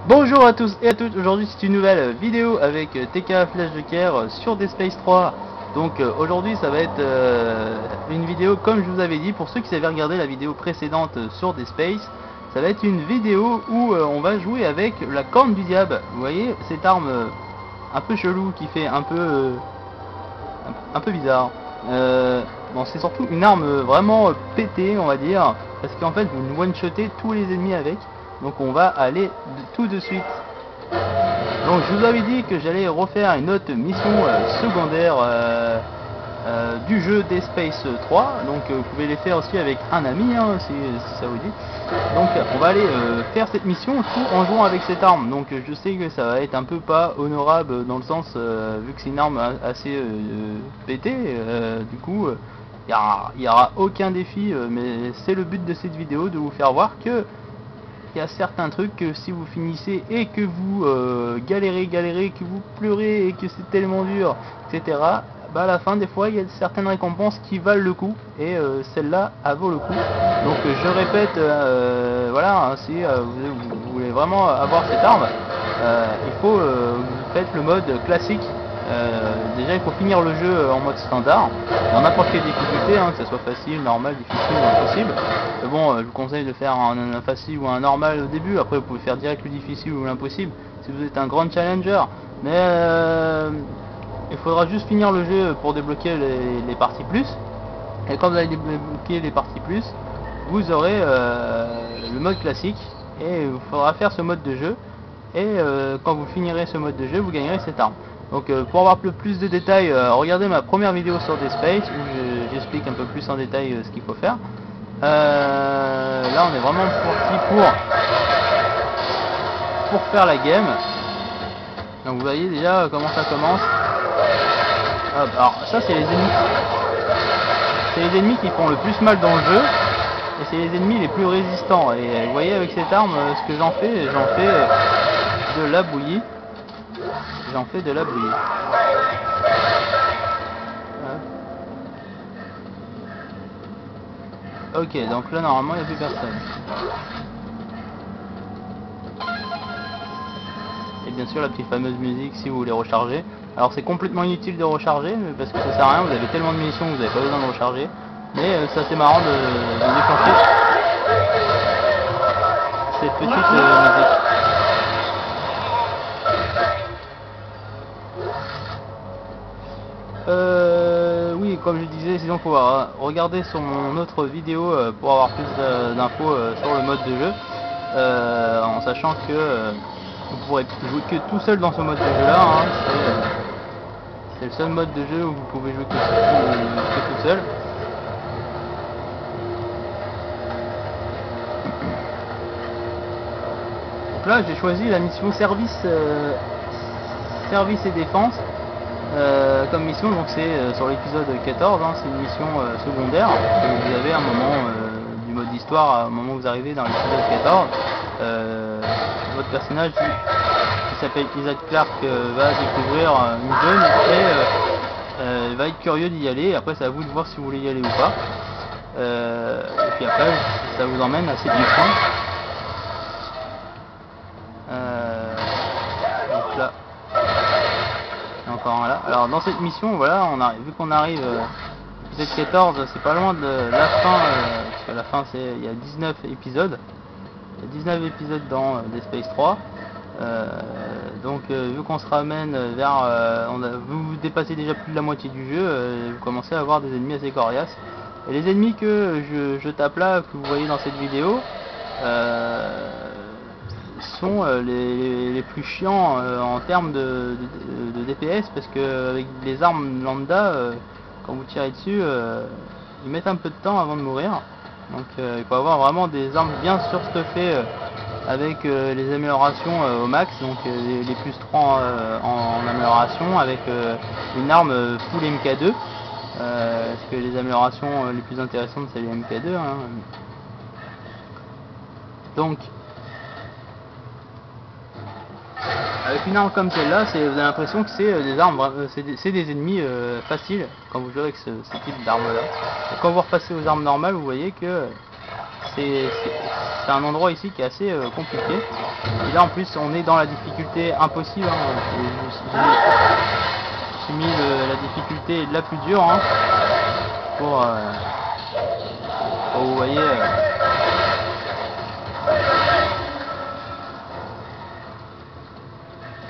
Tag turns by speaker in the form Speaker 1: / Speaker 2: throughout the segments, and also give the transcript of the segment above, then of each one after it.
Speaker 1: Bonjour à tous et à toutes, aujourd'hui c'est une nouvelle vidéo avec TK Flash Joker sur Dead Space 3. Donc aujourd'hui ça va être une vidéo comme je vous avais dit, pour ceux qui avaient regardé la vidéo précédente sur Dead Space, ça va être une vidéo où on va jouer avec la corne du diable. Vous voyez cette arme un peu chelou qui fait un peu bizarre. Bon, c'est surtout une arme vraiment pétée, on va dire, parce qu'en fait vous one-shotez tous les ennemis avec. Donc on va aller tout de suite. Donc je vous avais dit que j'allais refaire une autre mission secondaire du jeu Dead Space 3. Donc vous pouvez les faire aussi avec un ami hein, si ça vous dit. Donc on va aller faire cette mission tout en jouant avec cette arme. Donc je sais que ça va être un peu pas honorable dans le sens vu que c'est une arme assez pétée. Du coup il n'y aura aucun défi, mais c'est le but de cette vidéo, de vous faire voir que il y a certains trucs que si vous finissez et que vous galérez, que vous pleurez et que c'est tellement dur, etc. Bah à la fin des fois il y a certaines récompenses qui valent le coup et celle-là elle vaut le coup. Donc je répète, voilà, hein, si vous voulez vraiment avoir cette arme, il faut vous faites le mode classique. Déjà il faut finir le jeu en mode standard, dans n'importe quelle difficulté, hein, que ce soit facile, normal, difficile ou impossible. Mais bon, je vous conseille de faire un facile ou un normal au début, après vous pouvez faire direct le difficile ou l'impossible si vous êtes un grand challenger. Mais il faudra juste finir le jeu pour débloquer les parties plus. Et quand vous allez débloquer les parties plus, vous aurez le mode classique et il faudra faire ce mode de jeu. Et quand vous finirez ce mode de jeu, vous gagnerez cette arme. Donc pour avoir plus de détails, regardez ma première vidéo sur Dead Space où j'explique un peu plus en détail ce qu'il faut faire. Là on est vraiment parti pour faire la game. Donc vous voyez déjà comment ça commence. Hop, alors ça c'est les ennemis. C'est les ennemis qui font le plus mal dans le jeu. Et c'est les ennemis les plus résistants. Et vous voyez avec cette arme ce que j'en fais de la bouillie. J'en fais de la bouillie. Ok, donc là normalement il n'y a plus personne. Et bien sûr la petite fameuse musique si vous voulez recharger. Alors c'est complètement inutile de recharger parce que ça sert à rien, vous avez tellement de munitions que vous n'avez pas besoin de recharger. Mais c'est assez marrant de déclencher cette petite musique. Oui, comme je disais, sinon faut regarder sur mon autre vidéo pour avoir plus d'infos sur le mode de jeu, en sachant que vous pourrez jouer que tout seul dans ce mode de jeu là, hein. C'est le seul mode de jeu où vous pouvez jouer que tout seul. Donc là j'ai choisi la mission service et défense comme mission, donc c'est sur l'épisode 14, hein, c'est une mission secondaire que vous avez à un moment du mode d'histoire, à un moment où vous arrivez dans l'épisode 14. Votre personnage qui s'appelle Isaac Clarke va découvrir une zone et va être curieux d'y aller, et après c'est à vous de voir si vous voulez y aller ou pas. Et puis après ça vous emmène à cette mission. Donc là encore un là. Alors dans cette mission, voilà, vu qu'on arrive épisode 14, c'est pas loin de la fin, parce que la fin il y a 19 épisodes. Il y a 19 épisodes dans Dead Space 3. Donc vu qu'on se ramène vers... vous dépassez déjà plus de la moitié du jeu, vous commencez à avoir des ennemis assez coriaces. Et les ennemis que je tape là, que vous voyez dans cette vidéo, sont les plus chiants en termes de DPS, parce que avec les armes lambda, quand vous tirez dessus, ils mettent un peu de temps avant de mourir. Donc il faut avoir vraiment des armes bien surstuffées avec les améliorations au max, donc les plus 3 en amélioration, avec une arme full MK2, parce que les améliorations les plus intéressantes c'est les MK2, hein. Donc avec une arme comme celle-là, vous avez l'impression que c'est des armes, c'est des ennemis faciles quand vous jouez avec ce type d'arme-là. Quand vous repassez aux armes normales, vous voyez que c'est un endroit ici qui est assez compliqué. Et là en plus on est dans la difficulté impossible. Hein. J'ai mis la difficulté la plus dure hein, pour vous voyez.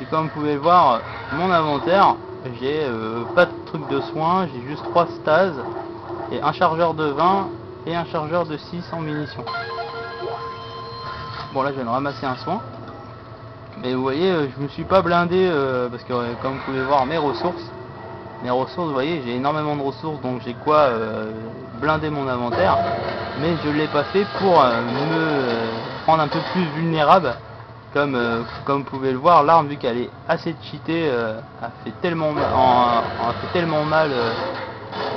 Speaker 1: Et comme vous pouvez le voir, mon inventaire, j'ai pas de truc de soins, j'ai juste 3 stases et un chargeur de 20 et un chargeur de 6 en munitions. Bon là je viens de ramasser un soin. Mais vous voyez, je me suis pas blindé parce que comme vous pouvez voir mes ressources, vous voyez, j'ai énormément de ressources donc j'ai quoi blinder mon inventaire. Mais je l'ai pas fait pour me rendre un peu plus vulnérable. Comme vous pouvez le voir, l'arme vu qu'elle est assez cheatée, a fait tellement mal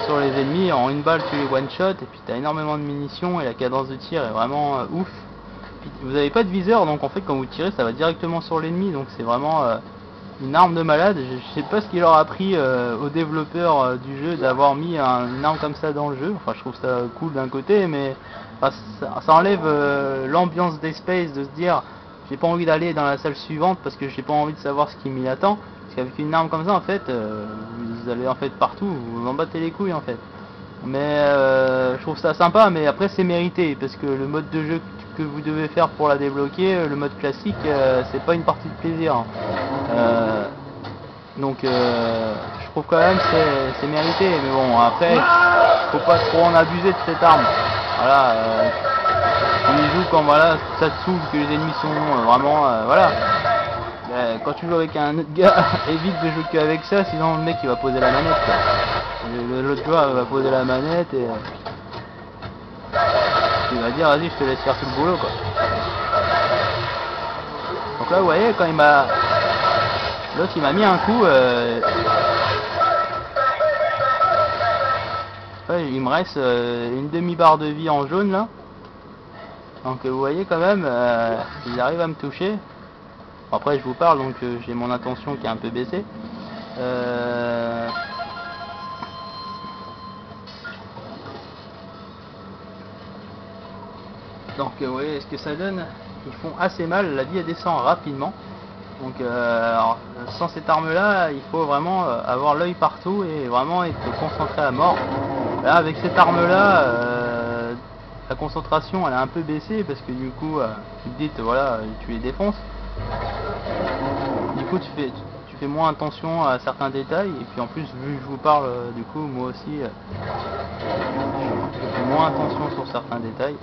Speaker 1: sur les ennemis. En une balle tu les one shot et puis tu as énormément de munitions et la cadence de tir est vraiment ouf. Puis, vous n'avez pas de viseur donc en fait quand vous tirez ça va directement sur l'ennemi donc c'est vraiment une arme de malade. Je sais pas ce qu'il leur a pris aux développeurs du jeu d'avoir mis une arme comme ça dans le jeu. Enfin je trouve ça cool d'un côté mais enfin, ça enlève l'ambiance des Space de se dire j'ai pas envie d'aller dans la salle suivante parce que j'ai pas envie de savoir ce qui m'y attend. Parce qu'avec une arme comme ça en fait, vous allez en fait partout, vous vous en battez les couilles en fait. Mais je trouve ça sympa, mais après c'est mérité parce que le mode de jeu que vous devez faire pour la débloquer, le mode classique, c'est pas une partie de plaisir. Donc je trouve quand même c'est mérité, mais bon après faut pas trop en abuser de cette arme. Voilà. Tu joues quand voilà, ça te saoule, que les ennemis sont vraiment voilà. Quand tu joues avec un autre gars, évite de jouer qu'avec ça, sinon le mec il va poser la manette. L'autre joueur va poser la manette et il va dire vas-y je te laisse faire tout le boulot quoi. Donc là vous voyez quand il m'a. L'autre il m'a mis un coup. Ouais, il me reste une demi-barre de vie en jaune là. Donc vous voyez quand même, il arrive à me toucher. Après je vous parle donc j'ai mon attention qui est un peu baissée. Donc vous voyez ce que ça donne. Ils font assez mal, la vie elle descend rapidement. Donc alors, sans cette arme là, il faut vraiment avoir l'œil partout et vraiment être concentré à mort. Là avec cette arme là, la concentration elle a un peu baissé parce que du coup tu te dis voilà tu les défonces. Du coup tu fais moins attention à certains détails et puis en plus vu que je vous parle du coup moi aussi je fais moins attention sur certains détails.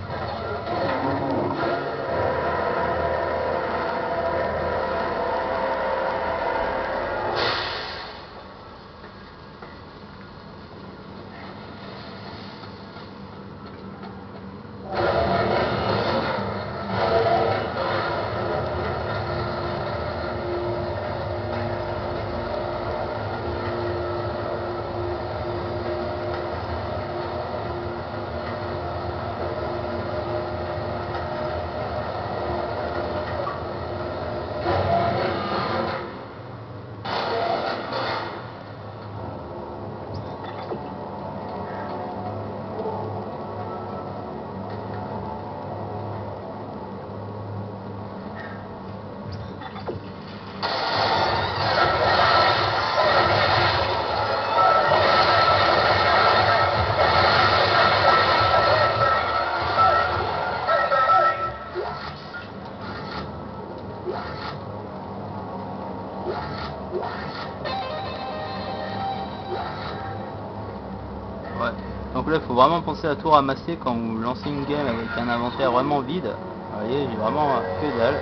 Speaker 1: Ouais. Donc là il faut vraiment penser à tout ramasser quand vous lancez une game avec un inventaire vraiment vide. Vous voyez j'ai vraiment que dalle.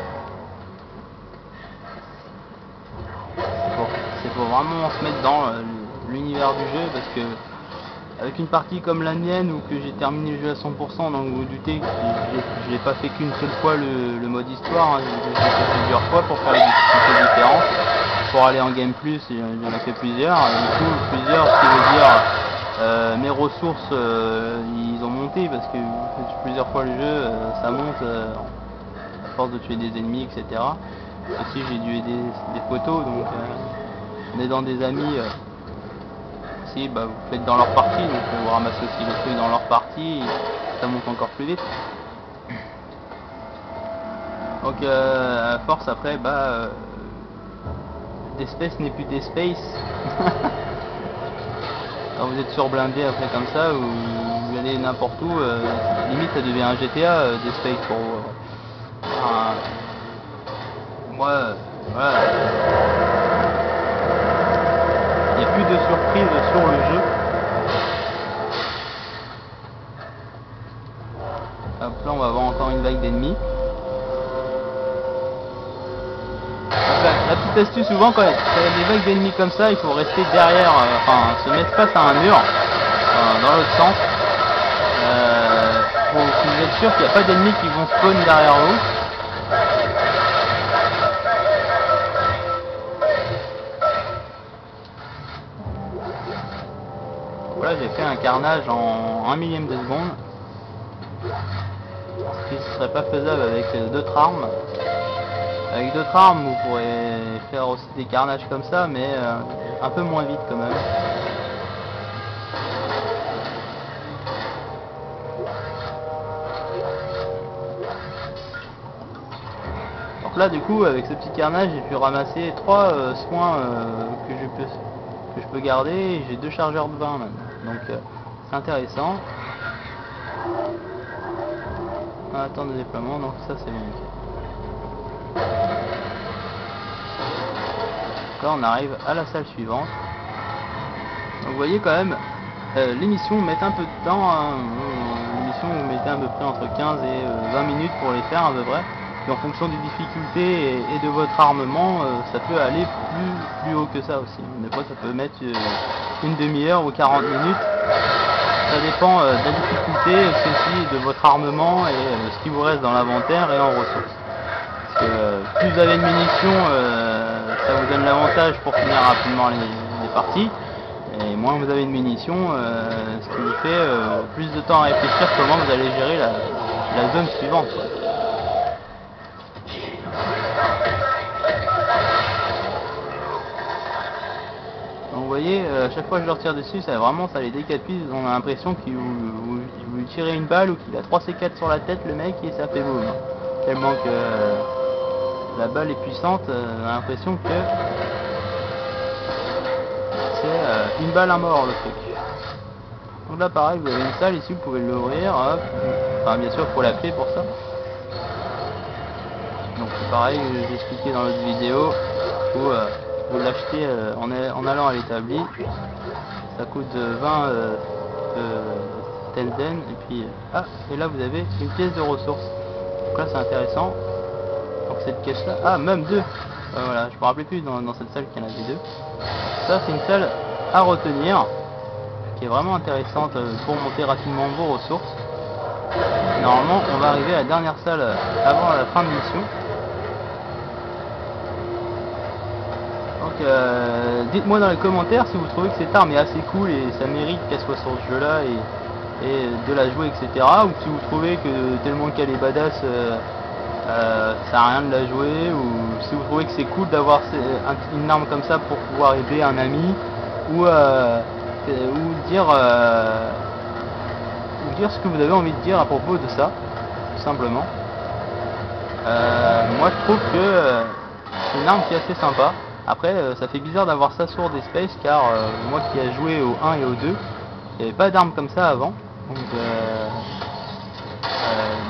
Speaker 1: C'est pour vraiment se mettre dans l'univers du jeu parce que avec une partie comme la mienne où que j'ai terminé le jeu à 100%, donc vous vous doutez que je n'ai pas fait qu'une seule fois le mode histoire, hein. J'ai fait plusieurs fois pour faire les difficultés différentes. Pour aller en game plus, j'en ai fait plusieurs, et du coup plusieurs ce qui veut dire mes ressources ils ont monté parce que plusieurs fois le jeu ça monte à force de tuer des ennemis etc. Aussi j'ai dû aider des photos donc on est dans des amis si bah, vous faites dans leur partie donc vous ramassez aussi les trucs dans leur partie ça monte encore plus vite. Donc à force après, bah Dead n'est plus Dead Space. Quand vous êtes surblindé après comme ça, ou vous allez n'importe où, limite ça devient un GTA Dead Space pour vous. Moi, voilà. Il n'y a plus de surprise sur le jeu. Hop là, on va avoir encore une vague d'ennemis. La petite astuce, souvent quand il y a des vagues d'ennemis comme ça, il faut rester derrière, enfin se mettre face à un mur, dans l'autre sens. Pour vous êtes sûr qu'il n'y a pas d'ennemis qui vont spawn derrière vous. Voilà, j'ai fait un carnage en 1 millième de seconde. Ce qui ne serait pas faisable avec d'autres armes. Avec d'autres armes, vous pourrez faire aussi des carnages comme ça, mais un peu moins vite quand même. Donc là, du coup, avec ce petit carnage, j'ai pu ramasser 3 soins que je peux garder. Et j'ai 2 chargeurs de 20 même. Donc c'est intéressant. On attend le déploiement, donc ça c'est bon. Là on arrive à la salle suivante. Donc vous voyez quand même, les missions mettent un peu de temps. Hein. Les missions vous mettez à peu près entre 15 et 20 minutes pour les faire à peu près. Et en fonction des difficultés et de votre armement, ça peut aller plus haut que ça aussi. Des fois ça peut mettre une demi-heure ou 40 minutes. Ça dépend de la difficulté, aussi de votre armement et ce qui vous reste dans l'inventaire et en ressources. Parce que plus vous avez de munitions, ça vous donne l'avantage pour finir rapidement les parties. Et moins vous avez de munitions, ce qui vous fait plus de temps à réfléchir comment vous allez gérer la zone suivante. Quoi. Donc vous voyez, à chaque fois que je leur tire dessus, ça les décapite. On a l'impression qu'il vous tirez une balle ou qu'il a 3 C4 sur la tête le mec et ça fait boum. Tellement que la balle est puissante, on a l'impression que c'est une balle à mort le truc. Donc là pareil, vous avez une salle ici, vous pouvez l'ouvrir, hop. Enfin bien sûr il faut la clé pour ça. Donc c'est pareil, j'ai expliqué dans l'autre vidéo, vous l'achetez en allant à l'établi. Ça coûte 20 Tenzen et puis et là vous avez une pièce de ressources. Donc là c'est intéressant. Donc cette caisse là, même 2. Voilà, je me rappelais plus dans cette salle qu'il y en avait 2. Ça c'est une salle à retenir qui est vraiment intéressante pour monter rapidement vos ressources. Et normalement on va arriver à la dernière salle avant la fin de mission. Donc dites-moi dans les commentaires si vous trouvez que cette arme est assez cool et ça mérite qu'elle soit sur ce jeu là et de la jouer, etc. Ou si vous trouvez que tellement qu'elle est badass, ça sert à rien de la jouer, ou si vous trouvez que c'est cool d'avoir une arme comme ça pour pouvoir aider un ami, ou dire ce que vous avez envie de dire à propos de ça, tout simplement. Moi je trouve que c'est une arme qui est assez sympa. Après ça fait bizarre d'avoir ça sur Dead Space, car moi qui ai joué au 1 et au 2, il n'y avait pas d'armes comme ça avant.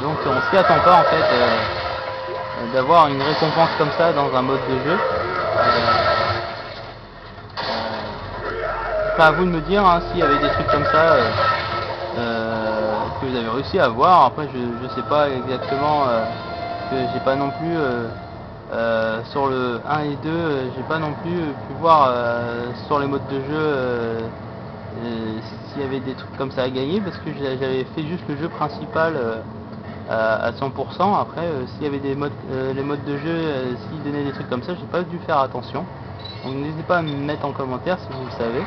Speaker 1: Donc on s'y attend pas en fait d'avoir une récompense comme ça dans un mode de jeu. Enfin à vous de me dire hein, s'il y avait des trucs comme ça que vous avez réussi à voir. Après je sais pas exactement, que j'ai pas non plus sur le 1 et 2, j'ai pas non plus pu voir sur les modes de jeu s'il y avait des trucs comme ça à gagner, parce que j'avais fait juste le jeu principal à 100%. Après s'il y avait des modes, les modes de jeu, s'ils donnaient des trucs comme ça, j'ai pas dû faire attention. Donc n'hésitez pas à me mettre en commentaire si vous le savez.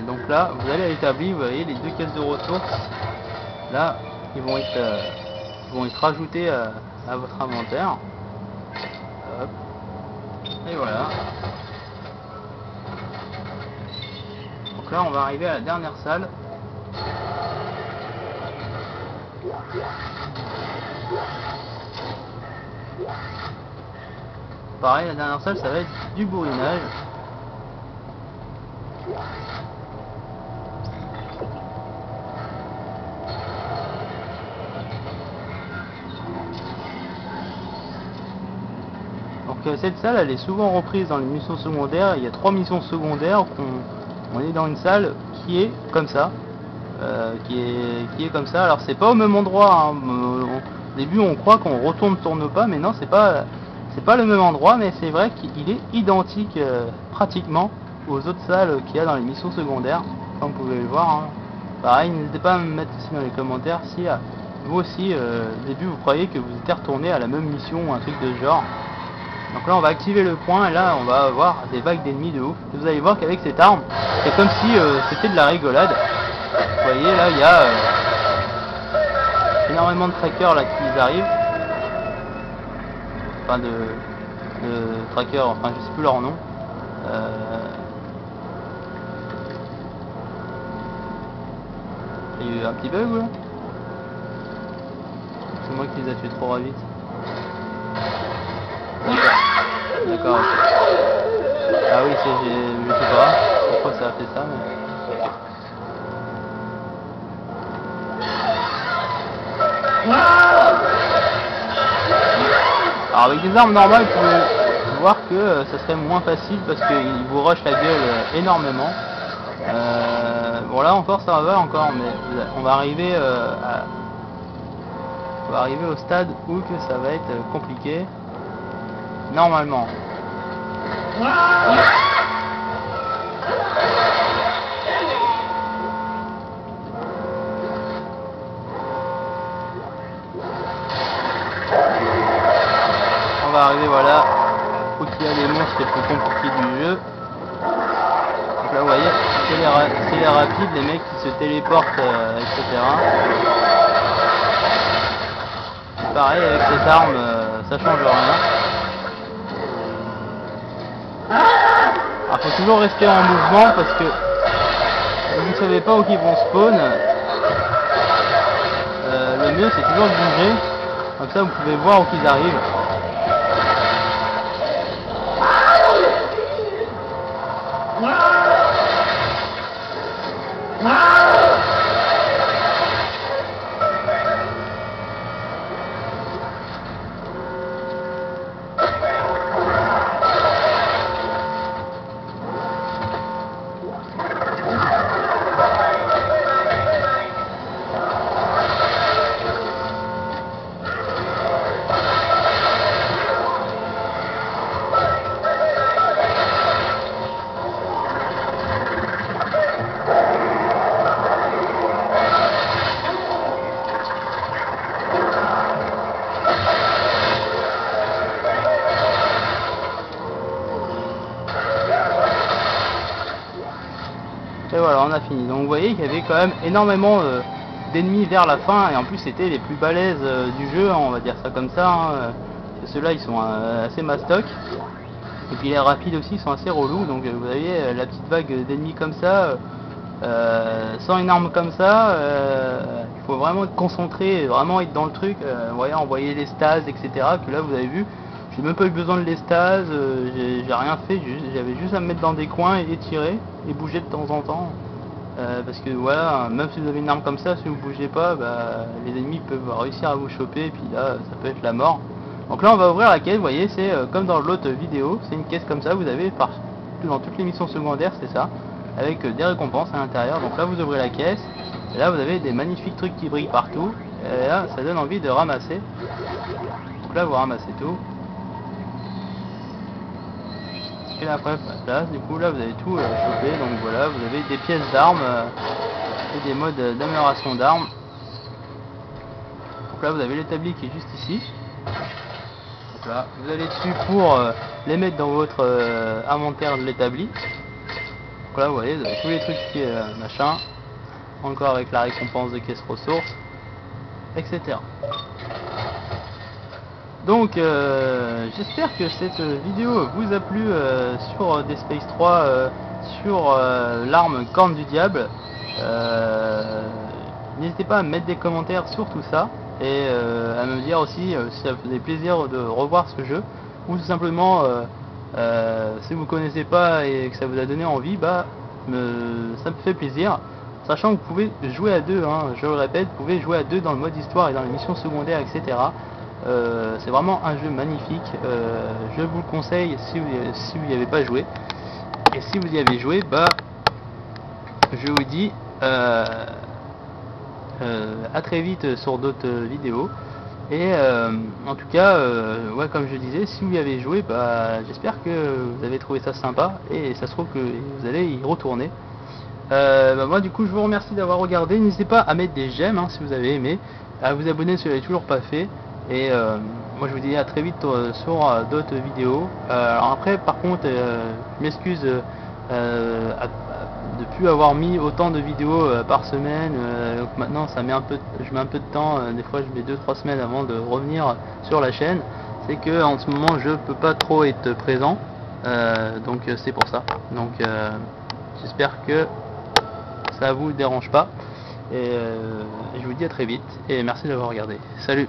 Speaker 1: Donc là vous allez à l'établi, vous voyez les 2 caisses de ressources là, ils vont être rajoutés à votre inventaire. Hop. Et voilà. Donc là on va arriver à la dernière salle. Pareil, la dernière salle, ça va être du bourrinage. Donc cette salle, elle est souvent reprise dans les missions secondaires. Il y a 3 missions secondaires on est dans une salle qui est comme ça. Qui est comme ça. Alors c'est pas au même endroit, hein. Au début on croit qu'on retourne tourne pas, mais non, c'est pas le même endroit, mais c'est vrai qu'il est identique pratiquement aux autres salles qu'il y a dans les missions secondaires, comme vous pouvez le voir, hein. Pareil, n'hésitez pas à me mettre aussi dans les commentaires si vous aussi au début vous croyez que vous étiez retourné à la même mission ou un truc de ce genre. Donc là on va activer le point et là on va avoir des vagues d'ennemis de ouf. Et vous allez voir qu'avec cette arme, c'est comme si c'était de la rigolade. Vous voyez là il y a énormément de trackers là qui arrivent. Enfin de trackers, enfin je sais plus leur nom. Il y a eu un petit bug là. C'est moi qui les ai tués trop vite. D'accord. Ah oui, je sais pas pourquoi ça a fait ça, mais... Alors avec des armes normales, vous pouvez voir que ça serait moins facile parce qu'ils vous rushent la gueule énormément. Bon là encore ça va encore, mais on va arriver au stade où que ça va être compliqué. Normalement. On va arriver voilà où il y a les monstres les plus compliqués du jeu. Donc là vous voyez, c'est les rapides, les mecs qui se téléportent, etc. Pareil avec cette arme, ça change rien. Alors faut toujours rester en mouvement parce que vous ne savez pas où ils vont spawn. Le mieux c'est toujours de bouger, comme ça vous pouvez voir où ils arrivent. Et voilà, on a fini. Donc vous voyez qu'il y avait quand même énormément d'ennemis vers la fin, et en plus c'était les plus balèzes du jeu, hein, on va dire ça comme ça, hein. Ceux-là ils sont assez mastoc, et puis les rapides aussi sont assez relous. Donc vous voyez la petite vague d'ennemis comme ça, sans une arme comme ça, il faut vraiment être concentré, vraiment être dans le truc, voyez, envoyer les stases, etc. Que là vous avez vu, j'ai même pas eu besoin de les stases, j'ai rien fait, j'avais juste à me mettre dans des coins et tirer et bouger de temps en temps. Parce que voilà, même si vous avez une arme comme ça, si vous bougez pas, bah, les ennemis peuvent réussir à vous choper, et puis là ça peut être la mort. Donc là on va ouvrir la caisse, vous voyez, c'est comme dans l'autre vidéo, c'est une caisse comme ça, vous avez dans toutes les missions secondaires, c'est ça, avec des récompenses à l'intérieur. Donc là vous ouvrez la caisse, et là vous avez des magnifiques trucs qui brillent partout, et là ça donne envie de ramasser. Donc là vous ramassez tout. Et là après place, du coup là vous avez tout chopé, donc voilà, vous avez des pièces d'armes et des modes d'amélioration d'armes. Donc là vous avez l'établi qui est juste ici. Donc là vous allez dessus pour les mettre dans votre inventaire de l'établi. Donc là vous voyez, vous avez tous les trucs qui machin, encore avec la récompense de caisse ressources, etc. Donc j'espère que cette vidéo vous a plu sur Dead Space 3, sur l'arme Corne du Diable. N'hésitez pas à mettre des commentaires sur tout ça. et à me dire aussi si ça vous faisait plaisir de revoir ce jeu, ou tout simplement si vous connaissez pas et que ça vous a donné envie, bah ça me fait plaisir, sachant que vous pouvez jouer à deux, hein, je le répète, vous pouvez jouer à deux dans le mode histoire et dans les missions secondaires, etc. C'est vraiment un jeu magnifique, je vous le conseille si vous n'y avez pas joué, et si vous y avez joué, bah je vous dis à très vite sur d'autres vidéos. Et en tout cas, ouais, comme je disais, si vous y avez joué, bah, j'espère que vous avez trouvé ça sympa, et ça se trouve que vous allez y retourner. Bah, moi du coup je vous remercie d'avoir regardé, n'hésitez pas à mettre des j'aime si vous avez aimé, à vous abonner si vous l'avez toujours pas fait, et moi je vous dis à très vite sur d'autres vidéos. Alors après par contre je m'excuse de plus avoir mis autant de vidéos par semaine, donc maintenant ça met je mets un peu de temps, des fois je mets 2-3 semaines avant de revenir sur la chaîne. C'est que en ce moment je peux pas trop être présent, donc c'est pour ça. Donc j'espère que ça vous dérange pas, et je vous dis à très vite et merci d'avoir regardé. Salut.